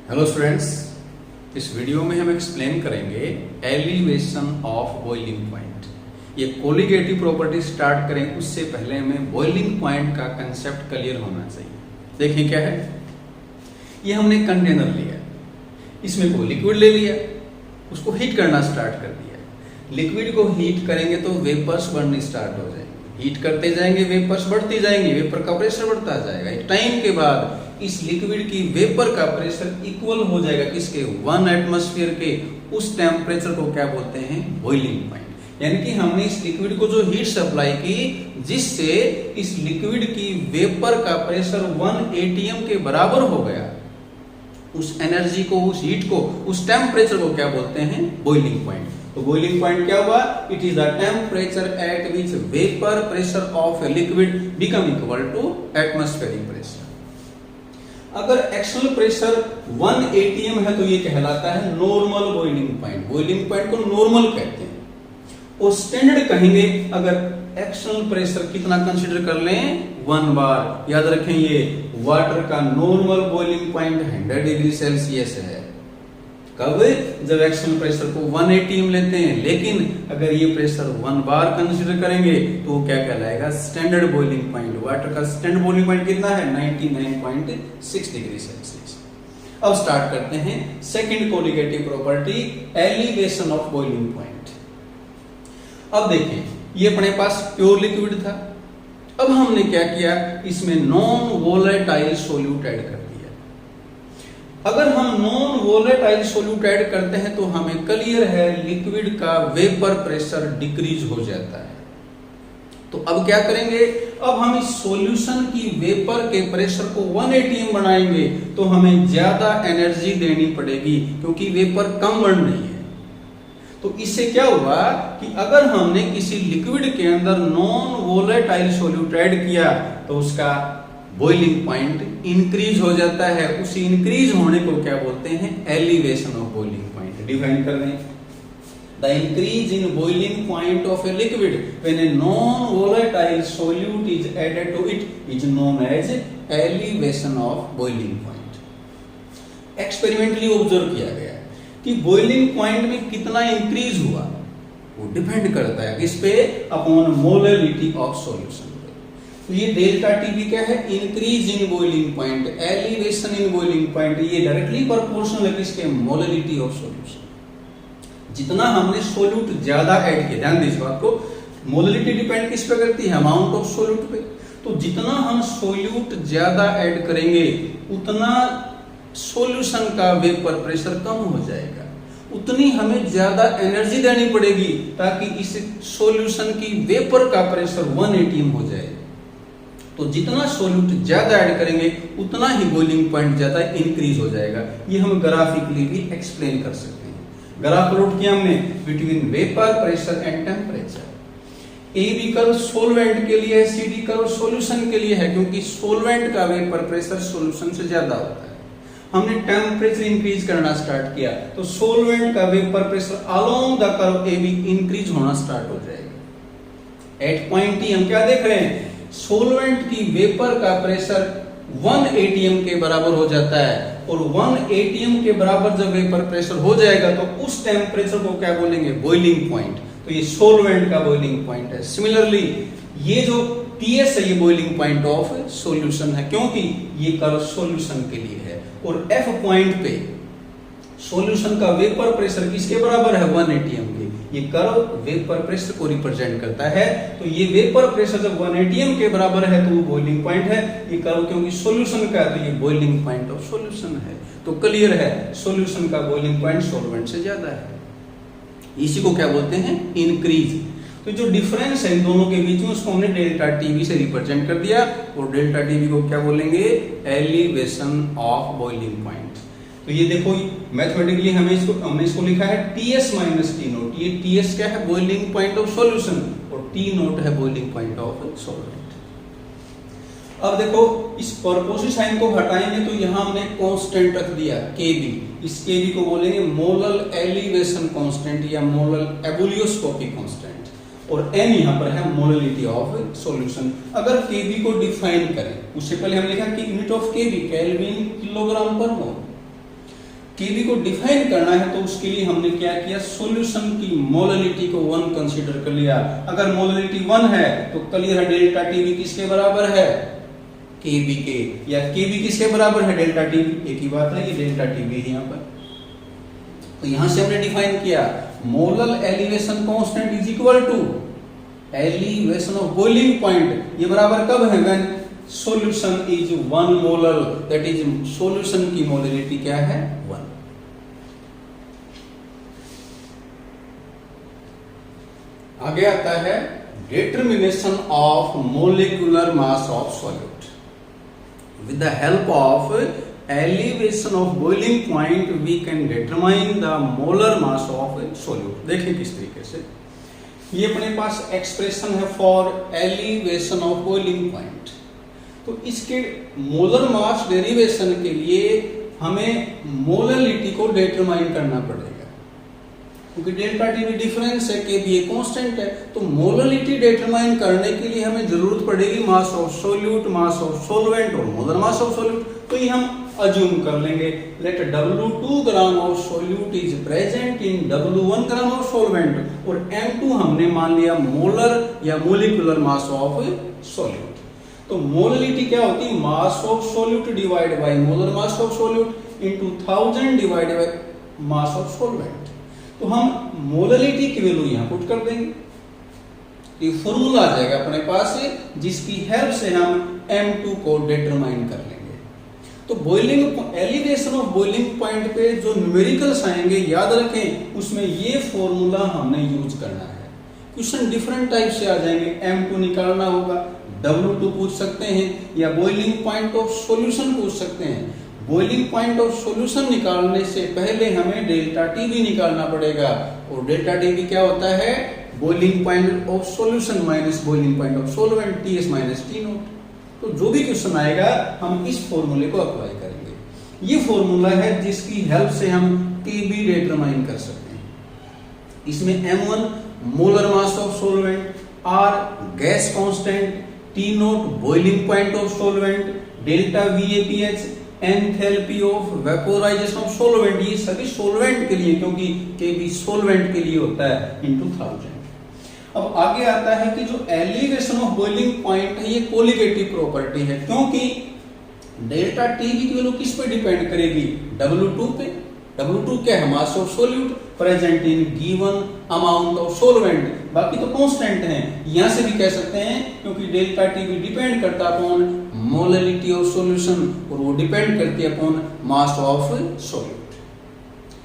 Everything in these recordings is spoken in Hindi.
हेलो स्टूडेंट्स, इस वीडियो में हम एक्सप्लेन करेंगे एलिवेशन ऑफ बॉइलिंग पॉइंट। ये कोलिगेटिव प्रॉपर्टी स्टार्ट करें उससे पहले हमें बॉइलिंग पॉइंट का कंसेप्ट क्लियर होना चाहिए। देखिए क्या है, ये हमने कंटेनर लिया, इसमें कोई लिक्विड ले लिया, उसको हीट करना स्टार्ट कर दिया। लिक्विड को हीट करेंगे तो वेपर्स बनने स्टार्ट हो जाएंगे, हीट करते जाएंगे वेपर्स बढ़ती जाएंगे, वेपर का प्रेशर बढ़ता जाएगा। एक टाइम के बाद इस लिक्विड की वेपर का प्रेशर इक्वल हो जाएगा किसके, 1 एटमॉस्फेयर के। उस टेम्परेचर को क्या बोलते हैं, बॉइलिंग पॉइंट। यानी कि हमने इस लिक्विड को जो हीट सप्लाई की जिससे इस लिक्विड की वेपर का प्रेशर 1 atm के बराबर हो गया, उस एनर्जी को, उस हीट को, उस टेम्परेचर को क्या बोलते हैं, बॉइलिंग पॉइंट। तो बॉइलिंग पॉइंट क्या हुआ, it is the temperature at which vapour pressure of a liquid become equal to atmospheric pressure. अगर एक्सटर्नल प्रेशर 1 atm है तो ये कहलाता है normal boiling point. Boiling point को नॉर्मल कहते हैं। और स्टैंडर्ड कहेंगे अगर एक्सटर्नल प्रेशर कितना कंसीडर कर लें, 1 बार। याद रखें ये वाटर का normal boiling point 100 degree Celsius है। कब, जब एक्सटर्नल प्रेशर को 1 atm लेते हैं। लेकिन अगर ये प्रेशर 1 बार कंसीडर करेंगे तो क्या कहलाएगा, स्टैंडर्ड बॉइलिंग पॉइंट। वाटर का स्टैंडर्ड बॉइलिंग पॉइंट कितना है, 99.6 डिग्री सेल्सियस। अब स्टार्ट करते हैं second colligative property, elevation of boiling point. अब देखें, ये अपने पास प्योर लिक्विड था। अब हमने क्या किया, इसमें नॉन वोलेटाइल सोल्यूट ऐड कर दिया। अगर हम नॉन वोलेटाइल सोल्यूट ऐड करते हैं तो हमें क्लियर है लिक्विड का वेपर प्रेशर डिक्रीज हो जाता है। तो अब क्या करेंगे, अब हम इस सॉल्यूशन की वेपर के प्रेशर को 1 atm बनाएंगे तो हमें ज्यादा एनर्जी देनी पड़ेगी क्योंकि वेपर कम बढ़ रही है। तो इससे क्या हुआ कि अगर हमने किसी लिक्विड के अंदर नॉन वोलेटाइल सोल्यूट ऐड किया तो उसका बॉइलिंग पॉइंट इंक्रीज हो जाता है। उसी इंक्रीज होने को क्या बोलते हैं, elevation of boiling point. Define कर दें, the increase in boiling point of a liquid when a non volatile solute is added to it is known as elevation of boiling point. Experimentally observe किया गया कि बॉइलिंग पॉइंट में कितना इंक्रीज हुआ वो डिपेंड करता है किस पे, अपॉन मोलरिटी ऑफ सॉल्यूशन। तो ये डेल्टा टी भी क्या है, increase in boiling point, elevation in boiling point. ये डायरेक्टली प्रोपोर्शनल है किसके, मोलरिटी ऑफ सॉल्यूशन। जितना हमने सोल्यूट ज्यादा ऐड किया, ध्यान दीजिए बात को, मोलरिटी डिपेंड किस पे करती है, अमाउंट ऑफ सोल्यूट पे। तो जितना हम सोल्यूट ज्यादा ऐड करेंगे उतना सॉल्यूशन का वेपर प्रेशर कम हो जाएगा, उतनी हमें ज्यादा एनर्जी देनी पड़ेगी ताकि इस सॉल्यूशन की वेपर का प्रेशर 1 atm हो जाए। तो जितना सोल्यूट ज्यादा ऐड करेंगे उतना ही बॉइलिंग पॉइंट ज्यादा इंक्रीज हो जाएगा। ये हम ग्राफिकली भी एक्सप्लेन कर सकते हैं। ग्राफ प्लॉट किया हमने between vapour pressure and temperature. A B curve solvent के लिए है, सी डी कर्व सॉल्यूशन के लिए है, क्योंकि सोलवेंट का वेपर प्रेशर सॉल्यूशन से ज्यादा होता है। हमने टेम्परेचर इंक्रीज करना स्टार्ट किया तो सोलवेंट का vapour pressure along the curve A be increase होना स्टार्ट हो जाएगा। एट पॉइंट ई हम क्या देख रहे हैं, सोलवेंट की वेपर का प्रेशर 1 atm के बराबर हो जाता है। और 1 atm के बराबर जब वेपर प्रेशर हो जाएगा तो उस टेम्परेचर को क्या बोलेंगे, बॉइलिंग पॉइंट। तो ये सोलवेंट का बॉइलिंग पॉइंट है। सिमिलरली ये जो TS है ये बॉइलिंग पॉइंट ऑफ सॉल्यूशन है, क्योंकि ये कर्व सॉल्यूशन के लिए है। और F पॉइंट पे सॉल्यूशन का वेपर प्रेशर किसके बराबर है, 1 atm के। ये कर्व वेपर प्रेशर को रिप्रेजेंट करता है। तो ये वेपर प्रेशर जब 1 atm के बराबर है तो वो बॉइलिंग पॉइंट है। ये कर्व क्योंकि सॉल्यूशन का है तो ये बॉइलिंग पॉइंट ऑफ सॉल्यूशन है। तो क्लियर है, सॉल्यूशन का बॉइलिंग पॉइंट सॉल्वेंट से ज्यादा है। इसी को क्या बोलते हैं, इंक्रीज। तो जो डिफरेंस है इन दोनों के बीच में उसको हमने डेल्टा टीवी से रिप्रेजेंट कर दिया। और डेल्टा टीवी को क्या बोलेंगे, एलिवेशन ऑफ बॉइलिंग पॉइंट। तो ये देखो मैथमेटिकली हमने इसको लिखा है TS माइनस T नोट। ये TS क्या है, बॉइलिंग पॉइंट ऑफ सॉल्यूशन, और T नोट है बॉइलिंग पॉइंट ऑफ सॉल्वेंट। अब देखो इस पर्पोसिव साइन को हटाएंगे तो यहाँ हमने कांस्टेंट रख दिया Kb। इस Kb को बोलेंगे मोलल एलिवेशन कांस्टेंट या मोलल एबुलियोस्कोपिक कांस्टेंट। और n यहाँ पर है मोलरिटी ऑफ सॉल्यूशन। अगर Kb को डिफाइन करें उससे पहले हम लिखा कि unit of Kb kelvin kilogram पर मोल। केबी को डिफाइन करना है तो उसके लिए हमने क्या किया, सॉल्यूशन की मोलरिटी को 1 कंसीडर कर लिया। अगर मोलरिटी 1 है तो क्लियर है डेल्टा टीवी किसके बराबर है, केबी के, या केबी किसके बराबर है, डेल्टा टीवी। एक ही बात है, ये डेल्टा टीवी है यहाँ पर। तो यहां से हमने डिफाइन किया molar elevation constant is equal to elevation of boiling point. ये बराबर कब है, when solution is 1 molar, that is solution की मोलरिटी क्या है, 1। आगे आता है determination of molecular mass of solute. With the help of elevation of boiling point we can determine the molar mass of a solute। देखें किस तरीके से, ये अपने पास एक्सप्रेशन है for elevation of boiling point। तो इसके मोलर मास डेरिवेशन के लिए हमें मोलरिटी को डिटरमाइन करना पड़ेगा, क्योंकि डेल्टा टीवी डिफरेंस है, केबी कांस्टेंट है। तो मोलरिटी डिटरमाइन करने के लिए हमें जरूरत पड़ेगी mass of solute, mass of solvent और मोलर मास ऑफ सोल्यूट। तो ये हम अज्यूम कर लेंगे, let W2 gram of solute is present in W1 gram of solvent, और M2 हमने मान लिया मोलर या मोलिकुलर मास ऑफ सोल्यूट। तो मोलरिटी क्या होती है, mass of solute divide by molar mass of solute into 1000 divide by mass of solvent. तो हम मोलरिटी की वैल्यू यहां पुट कर देंगे, ये फॉर्मूला आ जाएगा अपने पास, जिसकी हेल्प से हम M2 को डिटरमाइन कर लेंगे। तो boiling elevation of boiling point पे जो न्यूमेरिकल्स आएंगे, याद रखें उसमें ये फॉर्मूला हमने यूज करना है। क्वेश्चन डिफरेंट टाइप से आ जाएंगे, M2 निकालना होगा, W2 पूछ सकते हैं, या बॉइलिंग पॉइंट ऑफ सॉल्यूशन पूछ सकते हैं। बॉइलिंग पॉइंट ऑफ सॉल्यूशन निकालने से पहले हमें डेल्टा टीवी निकालना पड़ेगा, और डेल्टा टीवी क्या होता है, boiling point of solution minus boiling point of solvent, TS minus T not. तो जो भी क्वेश्चन आएगा हम इस फॉर्मूले को अप्लाई करेंगे। ये फॉर्मूला है जिसकी हेल्प से हम केबी डिटरमाइन कर सकते हैं। इसमें M1 molar mass of solvent, R gas constant, T not boiling point of solvent, delta VAPH enthalpy of vaporisation of solvent, ये सभी सॉल्वेंट के लिए, क्योंकि केबी सॉल्वेंट के लिए होता है, इनटू 1000। अब आगे आता है कि जो एलिवेशन ऑफ बॉइलिंग पॉइंट है ये कोलिगेटिव प्रॉपर्टी है, क्योंकि डेल्टा टीवी की वैल्यू किस पे डिपेंड करेगी, W2 पे। W2 क्या है, mass of solute present in given amount of solvent, बाकी तो कांस्टेंट हैं। यहां से भी कह सकते हैं क्योंकि डेल्टा टीवी डिपेंड करता है अपॉन मोलरिटी ऑफ सॉल्यूशन, और वो डिपेंड करती है अपॉन मास ऑफ सोल्यूट।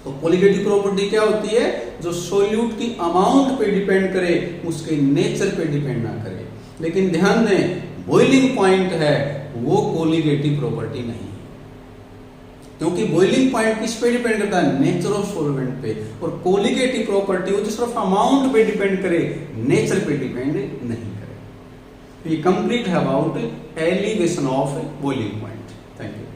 तो कोलिगेटिव प्रॉपर्टी क्या होती है, जो सोल्यूट की अमाउंट पे डिपेंड करे, उसके नेचर पे डिपेंड ना करे। लेकिन ध्यान दें बॉइलिंग पॉइंट है वो कोलिगेटिव प्रॉपर्टी नहीं है, क्योंकि बॉइलिंग पॉइंट किस पे डिपेंड करता है, नेचर ऑफ सॉल्वेंट पे। और कोलिगेटिव प्रॉपर्टी वो जो सिर्फ अमाउंट पे डिपेंड करे, नेचर पे डिपेंड नहीं करे। तो ये कंप्लीट है about elevation of boiling point. Thank you.